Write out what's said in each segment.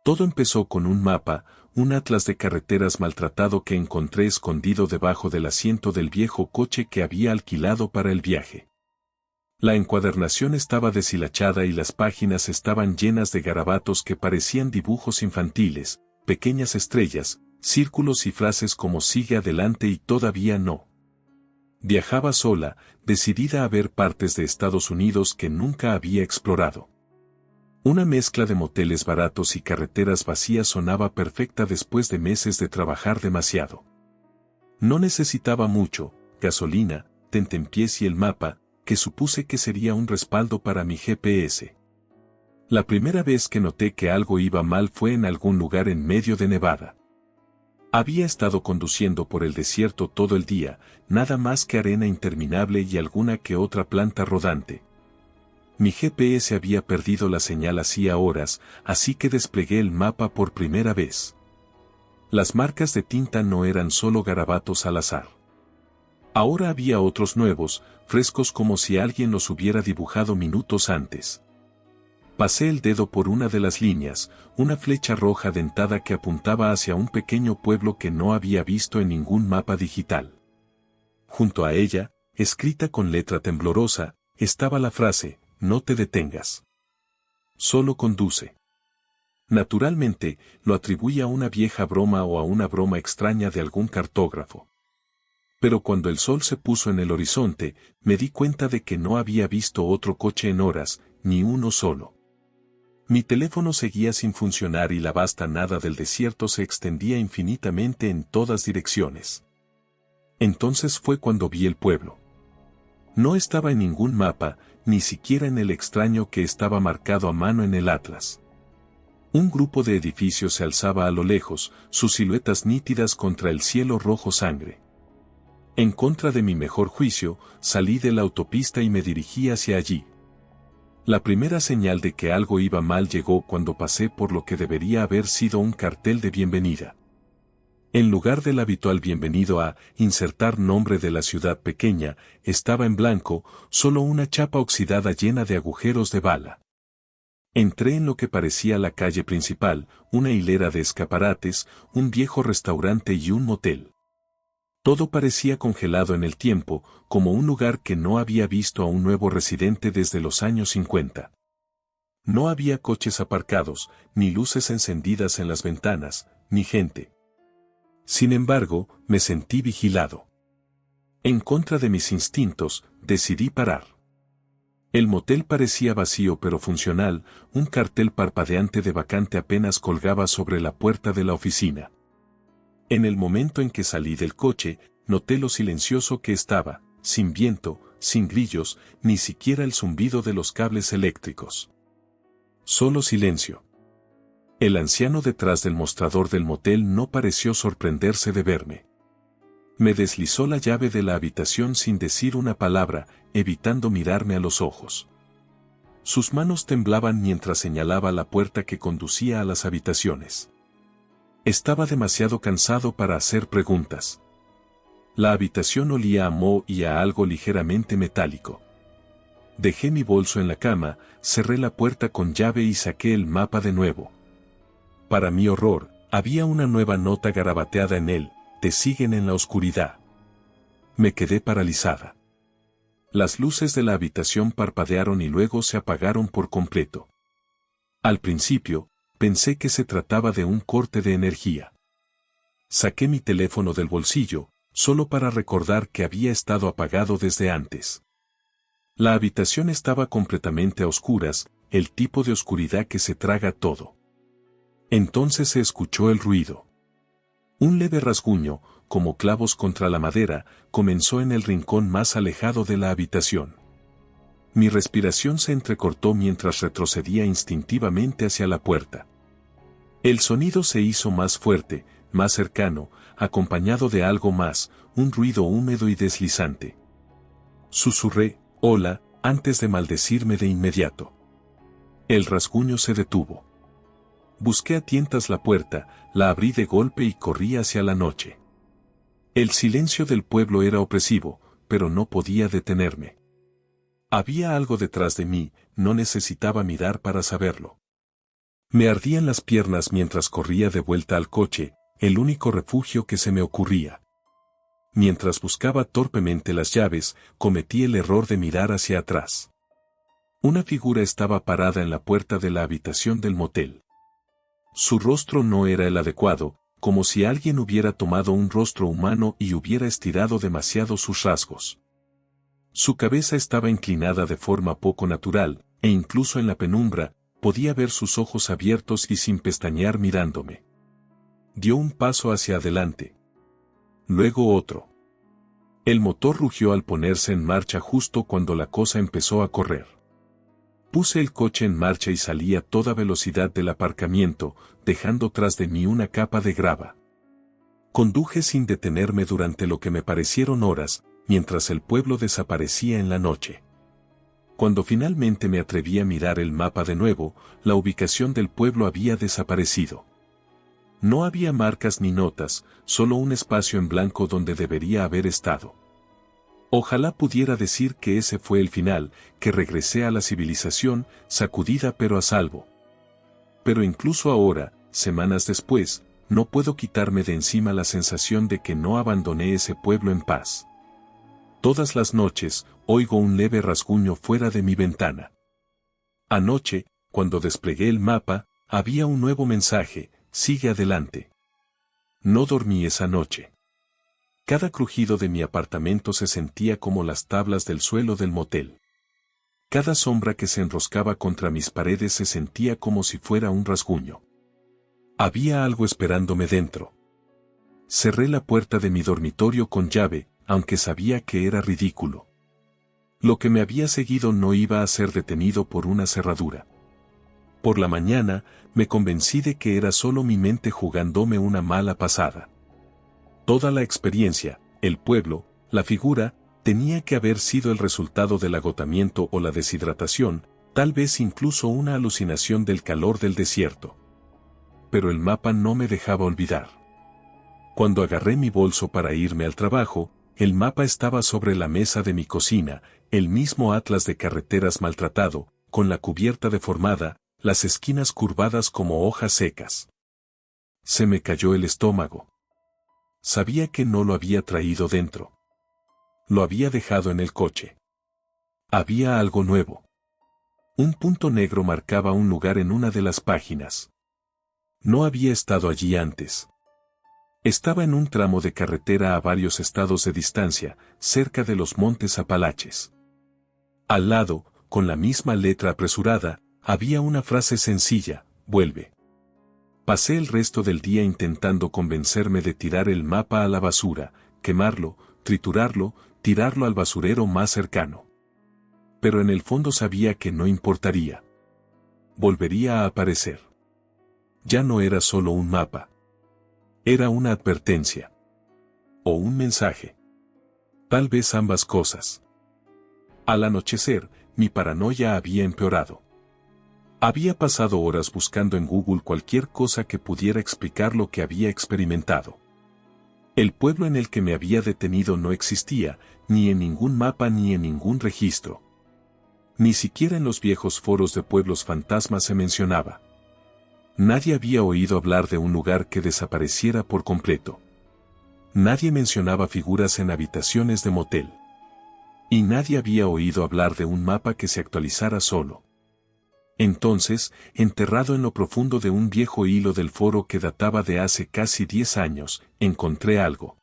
Todo empezó con un mapa, un atlas de carreteras maltratado que encontré escondido debajo del asiento del viejo coche que había alquilado para el viaje. La encuadernación estaba deshilachada y las páginas estaban llenas de garabatos que parecían dibujos infantiles, pequeñas estrellas, círculos y frases como sigue adelante y todavía no. Viajaba sola, decidida a ver partes de Estados Unidos que nunca había explorado. Una mezcla de moteles baratos y carreteras vacías sonaba perfecta después de meses de trabajar demasiado. No necesitaba mucho, gasolina, tentempiés y el mapa, que supuse que sería un respaldo para mi GPS. La primera vez que noté que algo iba mal fue en algún lugar en medio de Nevada. Había estado conduciendo por el desierto todo el día, nada más que arena interminable y alguna que otra planta rodante. Mi GPS había perdido la señal hacía horas, así que desplegué el mapa por primera vez. Las marcas de tinta no eran solo garabatos al azar. Ahora había otros nuevos, frescos como si alguien los hubiera dibujado minutos antes. Pasé el dedo por una de las líneas, una flecha roja dentada que apuntaba hacia un pequeño pueblo que no había visto en ningún mapa digital. Junto a ella, escrita con letra temblorosa, estaba la frase, no te detengas. Solo conduce. Naturalmente, lo atribuí a una vieja broma o a una broma extraña de algún cartógrafo. Pero cuando el sol se puso en el horizonte, me di cuenta de que no había visto otro coche en horas, ni uno solo. Mi teléfono seguía sin funcionar y la vasta nada del desierto se extendía infinitamente en todas direcciones. Entonces fue cuando vi el pueblo. No estaba en ningún mapa, ni siquiera en el extraño que estaba marcado a mano en el atlas. Un grupo de edificios se alzaba a lo lejos, sus siluetas nítidas contra el cielo rojo sangre. En contra de mi mejor juicio, salí de la autopista y me dirigí hacia allí. La primera señal de que algo iba mal llegó cuando pasé por lo que debería haber sido un cartel de bienvenida. En lugar del habitual bienvenido a insertar nombre de la ciudad pequeña, estaba en blanco, solo una chapa oxidada llena de agujeros de bala. Entré en lo que parecía la calle principal, una hilera de escaparates, un viejo restaurante y un motel. Todo parecía congelado en el tiempo, como un lugar que no había visto a un nuevo residente desde los años 50. No había coches aparcados, ni luces encendidas en las ventanas, ni gente. Sin embargo, me sentí vigilado. En contra de mis instintos, decidí parar. El motel parecía vacío pero funcional, un cartel parpadeante de vacante apenas colgaba sobre la puerta de la oficina. En el momento en que salí del coche, noté lo silencioso que estaba, sin viento, sin grillos, ni siquiera el zumbido de los cables eléctricos. Solo silencio. El anciano detrás del mostrador del motel no pareció sorprenderse de verme. Me deslizó la llave de la habitación sin decir una palabra, evitando mirarme a los ojos. Sus manos temblaban mientras señalaba la puerta que conducía a las habitaciones. Estaba demasiado cansado para hacer preguntas. La habitación olía a moho y a algo ligeramente metálico. Dejé mi bolso en la cama, cerré la puerta con llave y saqué el mapa de nuevo. Para mi horror, había una nueva nota garabateada en él, te siguen en la oscuridad. Me quedé paralizada. Las luces de la habitación parpadearon y luego se apagaron por completo. Al principio, pensé que se trataba de un corte de energía. Saqué mi teléfono del bolsillo, solo para recordar que había estado apagado desde antes. La habitación estaba completamente a oscuras, el tipo de oscuridad que se traga todo. Entonces se escuchó el ruido. Un leve rasguño, como clavos contra la madera, comenzó en el rincón más alejado de la habitación. Mi respiración se entrecortó mientras retrocedía instintivamente hacia la puerta. El sonido se hizo más fuerte, más cercano, acompañado de algo más, un ruido húmedo y deslizante. Susurré, hola, antes de maldecirme de inmediato. El rasguño se detuvo. Busqué a tientas la puerta, la abrí de golpe y corrí hacia la noche. El silencio del pueblo era opresivo, pero no podía detenerme. Había algo detrás de mí, no necesitaba mirar para saberlo. Me ardían las piernas mientras corría de vuelta al coche, el único refugio que se me ocurría. Mientras buscaba torpemente las llaves, cometí el error de mirar hacia atrás. Una figura estaba parada en la puerta de la habitación del motel. Su rostro no era el adecuado, como si alguien hubiera tomado un rostro humano y hubiera estirado demasiado sus rasgos. Su cabeza estaba inclinada de forma poco natural, e incluso en la penumbra, podía ver sus ojos abiertos y sin pestañear mirándome. Dio un paso hacia adelante. Luego otro. El motor rugió al ponerse en marcha justo cuando la cosa empezó a correr. Puse el coche en marcha y salí a toda velocidad del aparcamiento, dejando tras de mí una capa de grava. Conduje sin detenerme durante lo que me parecieron horas, mientras el pueblo desaparecía en la noche. Cuando finalmente me atreví a mirar el mapa de nuevo, la ubicación del pueblo había desaparecido. No había marcas ni notas, solo un espacio en blanco donde debería haber estado. Ojalá pudiera decir que ese fue el final, que regresé a la civilización, sacudida pero a salvo. Pero incluso ahora, semanas después, no puedo quitarme de encima la sensación de que no abandoné ese pueblo en paz. Todas las noches, oigo un leve rasguño fuera de mi ventana. Anoche, cuando desplegué el mapa, había un nuevo mensaje: sigue adelante. No dormí esa noche. Cada crujido de mi apartamento se sentía como las tablas del suelo del motel. Cada sombra que se enroscaba contra mis paredes se sentía como si fuera un rasguño. Había algo esperándome dentro. Cerré la puerta de mi dormitorio con llave, aunque sabía que era ridículo. Lo que me había seguido no iba a ser detenido por una cerradura. Por la mañana, me convencí de que era solo mi mente jugándome una mala pasada. Toda la experiencia, el pueblo, la figura, tenía que haber sido el resultado del agotamiento o la deshidratación, tal vez incluso una alucinación del calor del desierto. Pero el mapa no me dejaba olvidar. Cuando agarré mi bolso para irme al trabajo, el mapa estaba sobre la mesa de mi cocina, el mismo atlas de carreteras maltratado, con la cubierta deformada, las esquinas curvadas como hojas secas. Se me cayó el estómago. Sabía que no lo había traído dentro. Lo había dejado en el coche. Había algo nuevo. Un punto negro marcaba un lugar en una de las páginas. No había estado allí antes. Estaba en un tramo de carretera a varios estados de distancia, cerca de los montes Apalaches. Al lado, con la misma letra apresurada, había una frase sencilla: vuelve. Pasé el resto del día intentando convencerme de tirar el mapa a la basura, quemarlo, triturarlo, tirarlo al basurero más cercano. Pero en el fondo sabía que no importaría. Volvería a aparecer. Ya no era solo un mapa. Era una advertencia. O un mensaje. Tal vez ambas cosas. Al anochecer, mi paranoia había empeorado. Había pasado horas buscando en Google cualquier cosa que pudiera explicar lo que había experimentado. El pueblo en el que me había detenido no existía, ni en ningún mapa ni en ningún registro. Ni siquiera en los viejos foros de pueblos fantasmas se mencionaba. Nadie había oído hablar de un lugar que desapareciera por completo. Nadie mencionaba figuras en habitaciones de motel. Y nadie había oído hablar de un mapa que se actualizara solo. Entonces, enterrado en lo profundo de un viejo hilo del foro que databa de hace casi 10 años, encontré algo.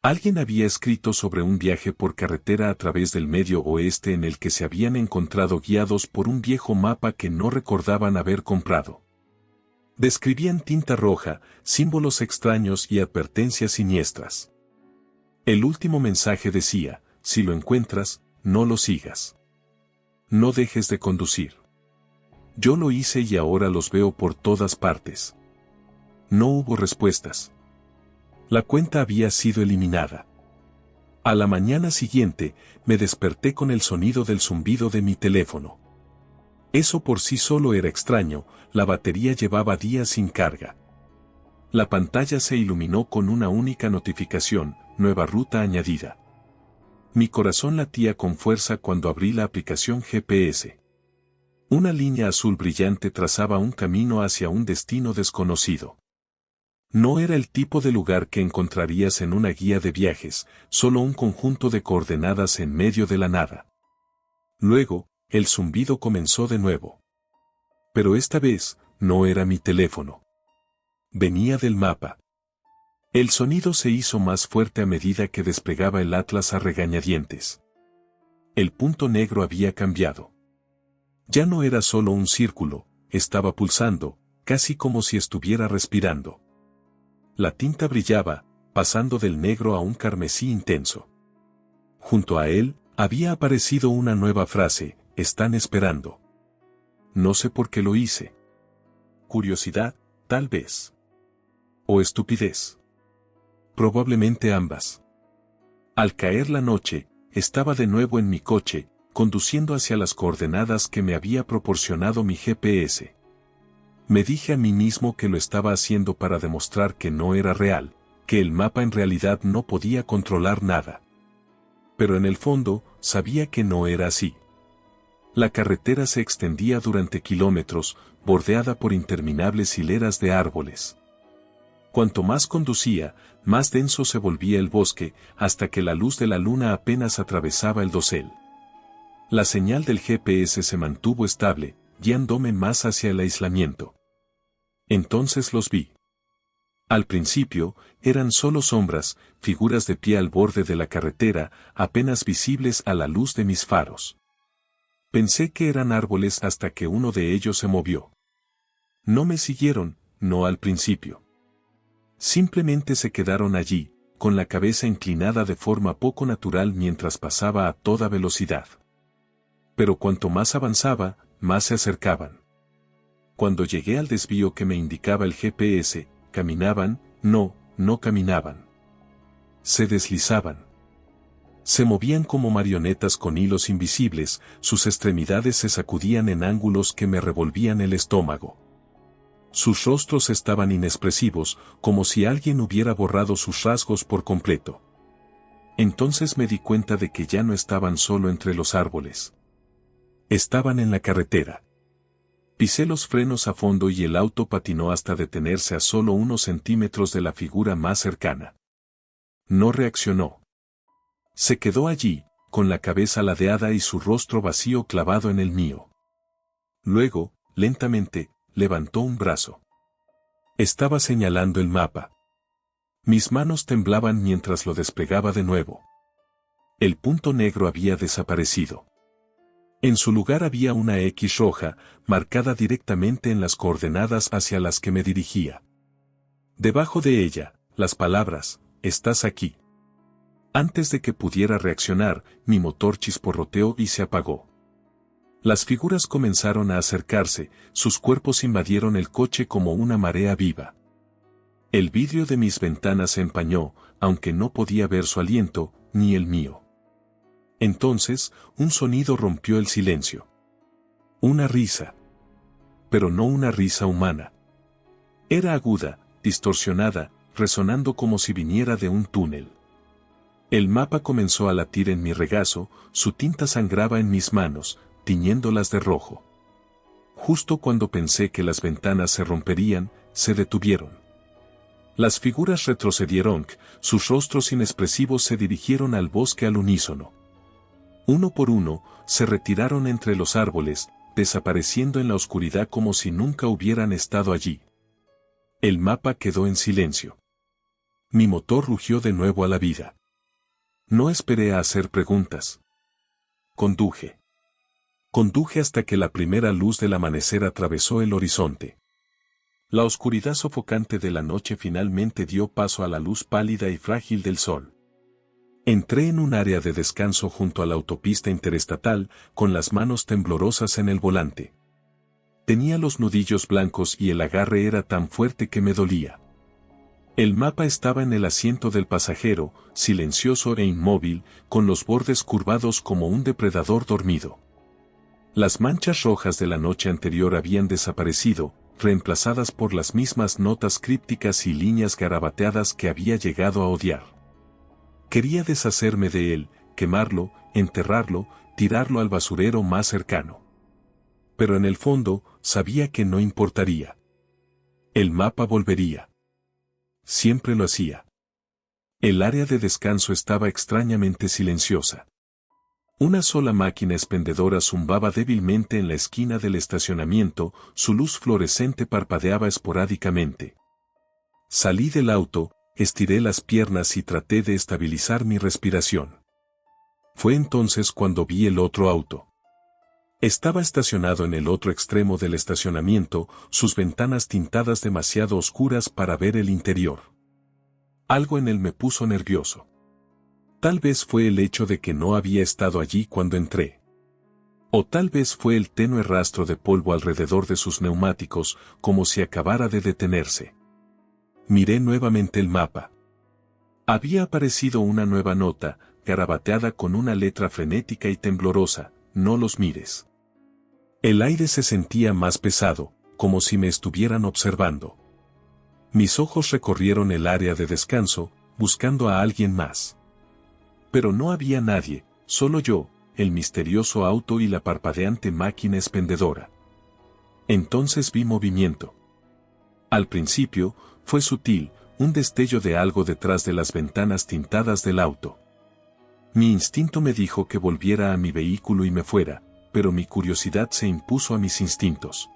Alguien había escrito sobre un viaje por carretera a través del Medio Oeste en el que se habían encontrado guiados por un viejo mapa que no recordaban haber comprado. Describía en tinta roja, símbolos extraños y advertencias siniestras. El último mensaje decía: si lo encuentras, no lo sigas. No dejes de conducir. Yo lo hice y ahora los veo por todas partes. No hubo respuestas. La cuenta había sido eliminada. A la mañana siguiente, me desperté con el sonido del zumbido de mi teléfono. Eso por sí solo era extraño, la batería llevaba días sin carga. La pantalla se iluminó con una única notificación: nueva ruta añadida. Mi corazón latía con fuerza cuando abrí la aplicación GPS. Una línea azul brillante trazaba un camino hacia un destino desconocido. No era el tipo de lugar que encontrarías en una guía de viajes, solo un conjunto de coordenadas en medio de la nada. Luego, el zumbido comenzó de nuevo. Pero esta vez, no era mi teléfono. Venía del mapa. El sonido se hizo más fuerte a medida que desplegaba el atlas a regañadientes. El punto negro había cambiado. Ya no era solo un círculo, estaba pulsando, casi como si estuviera respirando. La tinta brillaba, pasando del negro a un carmesí intenso. Junto a él, había aparecido una nueva frase: están esperando. No sé por qué lo hice. Curiosidad, tal vez. O estupidez. Probablemente ambas. Al caer la noche, estaba de nuevo en mi coche, conduciendo hacia las coordenadas que me había proporcionado mi GPS. Me dije a mí mismo que lo estaba haciendo para demostrar que no era real, que el mapa en realidad no podía controlar nada. Pero en el fondo, sabía que no era así. La carretera se extendía durante kilómetros, bordeada por interminables hileras de árboles. Cuanto más conducía, más denso se volvía el bosque, hasta que la luz de la luna apenas atravesaba el dosel. La señal del GPS se mantuvo estable, guiándome más hacia el aislamiento. Entonces los vi. Al principio, eran solo sombras, figuras de pie al borde de la carretera, apenas visibles a la luz de mis faros. Pensé que eran árboles hasta que uno de ellos se movió. No me siguieron, no al principio. Simplemente se quedaron allí, con la cabeza inclinada de forma poco natural mientras pasaba a toda velocidad. Pero cuanto más avanzaba, más se acercaban. Cuando llegué al desvío que me indicaba el GPS, caminaban, no caminaban. Se deslizaban. Se movían como marionetas con hilos invisibles, sus extremidades se sacudían en ángulos que me revolvían el estómago. Sus rostros estaban inexpresivos, como si alguien hubiera borrado sus rasgos por completo. Entonces me di cuenta de que ya no estaban solo entre los árboles. Estaban en la carretera. Pisé los frenos a fondo y el auto patinó hasta detenerse a solo unos centímetros de la figura más cercana. No reaccionó. Se quedó allí, con la cabeza ladeada y su rostro vacío clavado en el mío. Luego, lentamente, levantó un brazo. Estaba señalando el mapa. Mis manos temblaban mientras lo desplegaba de nuevo. El punto negro había desaparecido. En su lugar había una X roja, marcada directamente en las coordenadas hacia las que me dirigía. Debajo de ella, las palabras: estás aquí. Antes de que pudiera reaccionar, mi motor chisporroteó y se apagó. Las figuras comenzaron a acercarse, sus cuerpos invadieron el coche como una marea viva. El vidrio de mis ventanas se empañó, aunque no podía ver su aliento, ni el mío. Entonces, un sonido rompió el silencio. Una risa. Pero no una risa humana. Era aguda, distorsionada, resonando como si viniera de un túnel. El mapa comenzó a latir en mi regazo, su tinta sangraba en mis manos, tiñéndolas de rojo. Justo cuando pensé que las ventanas se romperían, se detuvieron. Las figuras retrocedieron, sus rostros inexpresivos se dirigieron al bosque al unísono. Uno por uno, se retiraron entre los árboles, desapareciendo en la oscuridad como si nunca hubieran estado allí. El mapa quedó en silencio. Mi motor rugió de nuevo a la vida. No esperé a hacer preguntas. Conduje. Conduje hasta que la primera luz del amanecer atravesó el horizonte. La oscuridad sofocante de la noche finalmente dio paso a la luz pálida y frágil del sol. Entré en un área de descanso junto a la autopista interestatal, con las manos temblorosas en el volante. Tenía los nudillos blancos y el agarre era tan fuerte que me dolía. El mapa estaba en el asiento del pasajero, silencioso e inmóvil, con los bordes curvados como un depredador dormido. Las manchas rojas de la noche anterior habían desaparecido, reemplazadas por las mismas notas crípticas y líneas garabateadas que había llegado a odiar. Quería deshacerme de él, quemarlo, enterrarlo, tirarlo al basurero más cercano. Pero en el fondo, sabía que no importaría. El mapa volvería. Siempre lo hacía. El área de descanso estaba extrañamente silenciosa. Una sola máquina expendedora zumbaba débilmente en la esquina del estacionamiento, su luz fluorescente parpadeaba esporádicamente. Salí del auto, estiré las piernas y traté de estabilizar mi respiración. Fue entonces cuando vi el otro auto. Estaba estacionado en el otro extremo del estacionamiento, sus ventanas tintadas demasiado oscuras para ver el interior. Algo en él me puso nervioso. Tal vez fue el hecho de que no había estado allí cuando entré. O tal vez fue el tenue rastro de polvo alrededor de sus neumáticos, como si acabara de detenerse. Miré nuevamente el mapa. Había aparecido una nueva nota, garabateada con una letra frenética y temblorosa: no los mires. El aire se sentía más pesado, como si me estuvieran observando. Mis ojos recorrieron el área de descanso, buscando a alguien más. Pero no había nadie, solo yo, el misterioso auto y la parpadeante máquina expendedora. Entonces vi movimiento. Al principio, fue sutil, un destello de algo detrás de las ventanas tintadas del auto. Mi instinto me dijo que volviera a mi vehículo y me fuera, pero mi curiosidad se impuso a mis instintos.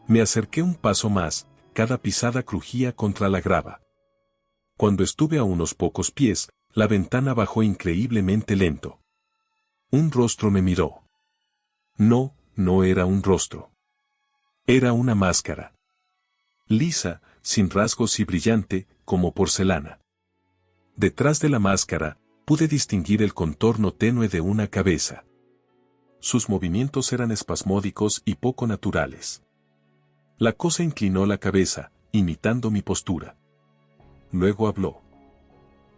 Me acerqué un paso más, cada pisada crujía contra la grava. Cuando estuve a unos pocos pies, la ventana bajó increíblemente lento. Un rostro me miró. No, no era un rostro. Era una máscara. Lisa, sin rasgos y brillante, como porcelana. Detrás de la máscara, pude distinguir el contorno tenue de una cabeza. Sus movimientos eran espasmódicos y poco naturales. La cosa inclinó la cabeza, imitando mi postura. Luego habló.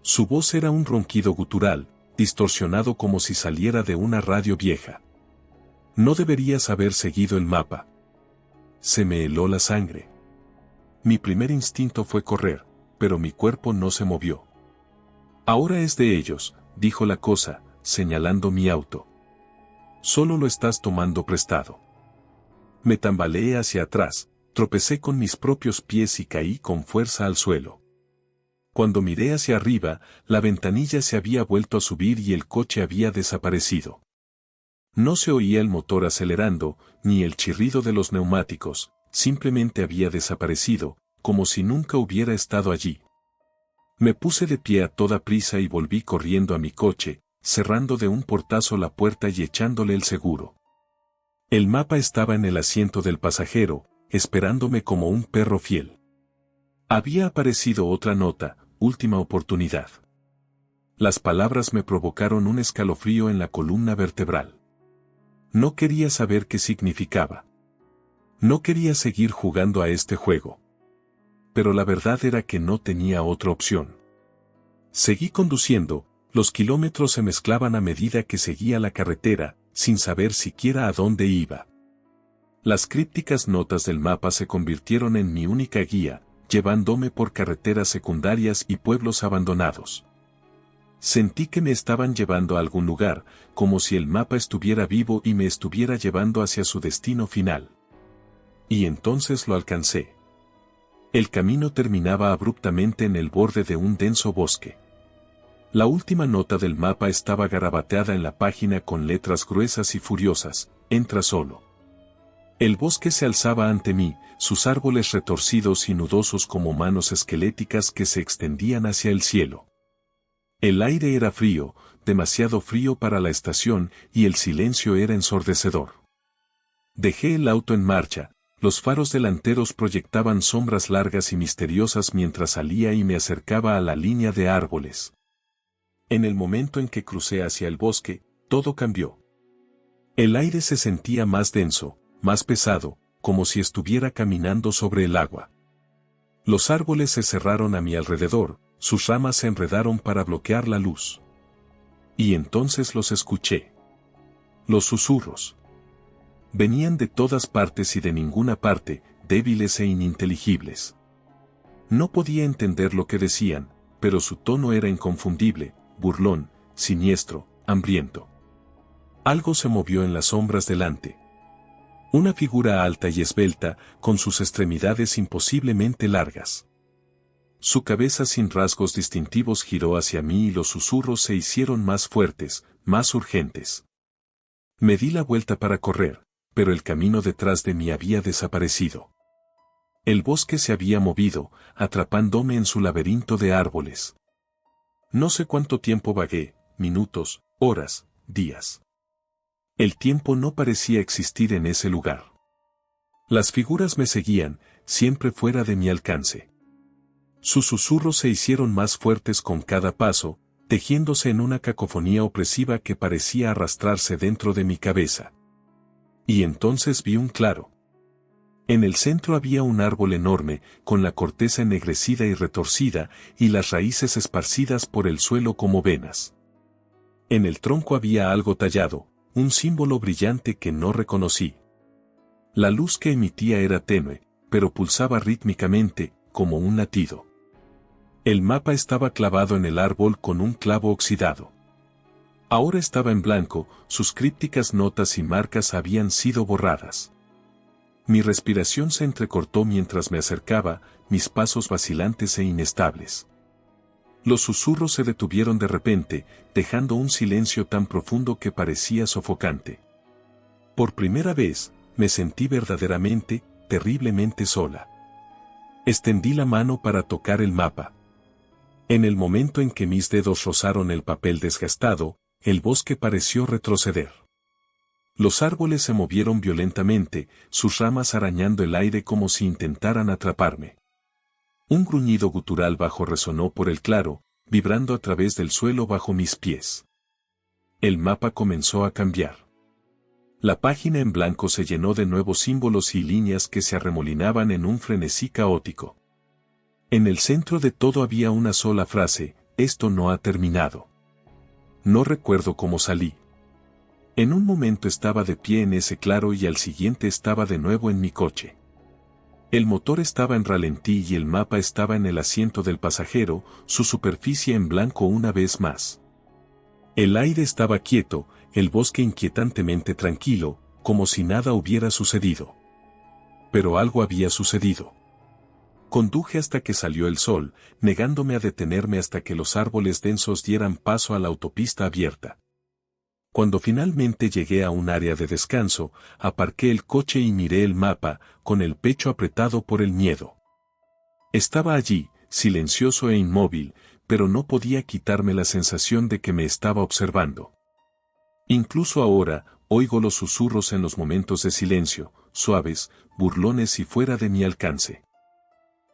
Su voz era un ronquido gutural, distorsionado como si saliera de una radio vieja. No deberías haber seguido el mapa. Se me heló la sangre. Mi primer instinto fue correr, pero mi cuerpo no se movió. Ahora es de ellos, dijo la cosa, señalando mi auto. Solo lo estás tomando prestado. Me tambaleé hacia atrás, tropecé con mis propios pies y caí con fuerza al suelo. Cuando miré hacia arriba, la ventanilla se había vuelto a subir y el coche había desaparecido. No se oía el motor acelerando, ni el chirrido de los neumáticos, simplemente había desaparecido, como si nunca hubiera estado allí. Me puse de pie a toda prisa y volví corriendo a mi coche, cerrando de un portazo la puerta y echándole el seguro. El mapa estaba en el asiento del pasajero, esperándome como un perro fiel. Había aparecido otra nota: última oportunidad. Las palabras me provocaron un escalofrío en la columna vertebral. No quería saber qué significaba. No quería seguir jugando a este juego. Pero la verdad era que no tenía otra opción. Seguí conduciendo. Los kilómetros se mezclaban a medida que seguía la carretera, sin saber siquiera a dónde iba. Las crípticas notas del mapa se convirtieron en mi única guía, llevándome por carreteras secundarias y pueblos abandonados. Sentí que me estaban llevando a algún lugar, como si el mapa estuviera vivo y me estuviera llevando hacia su destino final. Y entonces lo alcancé. El camino terminaba abruptamente en el borde de un denso bosque. La última nota del mapa estaba garabateada en la página con letras gruesas y furiosas: entra solo. El bosque se alzaba ante mí, sus árboles retorcidos y nudosos como manos esqueléticas que se extendían hacia el cielo. El aire era frío, demasiado frío para la estación, y el silencio era ensordecedor. Dejé el auto en marcha, los faros delanteros proyectaban sombras largas y misteriosas mientras salía y me acercaba a la línea de árboles. En el momento en que crucé hacia el bosque, todo cambió. El aire se sentía más denso, más pesado, como si estuviera caminando sobre el agua. Los árboles se cerraron a mi alrededor, sus ramas se enredaron para bloquear la luz. Y entonces los escuché. Los susurros. Venían de todas partes y de ninguna parte, débiles e ininteligibles. No podía entender lo que decían, pero su tono era inconfundible, burlón, siniestro, hambriento. Algo se movió en las sombras delante. Una figura alta y esbelta, con sus extremidades imposiblemente largas. Su cabeza sin rasgos distintivos giró hacia mí y los susurros se hicieron más fuertes, más urgentes. Me di la vuelta para correr, pero el camino detrás de mí había desaparecido. El bosque se había movido, atrapándome en su laberinto de árboles. No sé cuánto tiempo vagué, minutos, horas, días. El tiempo no parecía existir en ese lugar. Las figuras me seguían, siempre fuera de mi alcance. Sus susurros se hicieron más fuertes con cada paso, tejiéndose en una cacofonía opresiva que parecía arrastrarse dentro de mi cabeza. Y entonces vi un claro. En el centro había un árbol enorme, con la corteza ennegrecida y retorcida, y las raíces esparcidas por el suelo como venas. En el tronco había algo tallado, un símbolo brillante que no reconocí. La luz que emitía era tenue, pero pulsaba rítmicamente, como un latido. El mapa estaba clavado en el árbol con un clavo oxidado. Ahora estaba en blanco, sus crípticas notas y marcas habían sido borradas. Mi respiración se entrecortó mientras me acercaba, mis pasos vacilantes e inestables. Los susurros se detuvieron de repente, dejando un silencio tan profundo que parecía sofocante. Por primera vez, me sentí verdaderamente, terriblemente sola. Extendí la mano para tocar el mapa. En el momento en que mis dedos rozaron el papel desgastado, el bosque pareció retroceder. Los árboles se movieron violentamente, sus ramas arañando el aire como si intentaran atraparme. Un gruñido gutural bajo resonó por el claro, vibrando a través del suelo bajo mis pies. El mapa comenzó a cambiar. La página en blanco se llenó de nuevos símbolos y líneas que se arremolinaban en un frenesí caótico. En el centro de todo había una sola frase: esto no ha terminado. No recuerdo cómo salí. En un momento estaba de pie en ese claro y al siguiente estaba de nuevo en mi coche. El motor estaba en ralentí y el mapa estaba en el asiento del pasajero, su superficie en blanco una vez más. El aire estaba quieto, el bosque inquietantemente tranquilo, como si nada hubiera sucedido. Pero algo había sucedido. Conduje hasta que salió el sol, negándome a detenerme hasta que los árboles densos dieran paso a la autopista abierta. Cuando finalmente llegué a un área de descanso, aparqué el coche y miré el mapa, con el pecho apretado por el miedo. Estaba allí, silencioso e inmóvil, pero no podía quitarme la sensación de que me estaba observando. Incluso ahora, oigo los susurros en los momentos de silencio, suaves, burlones y fuera de mi alcance.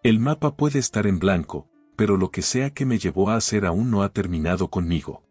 El mapa puede estar en blanco, pero lo que sea que me llevó a hacer aún no ha terminado conmigo.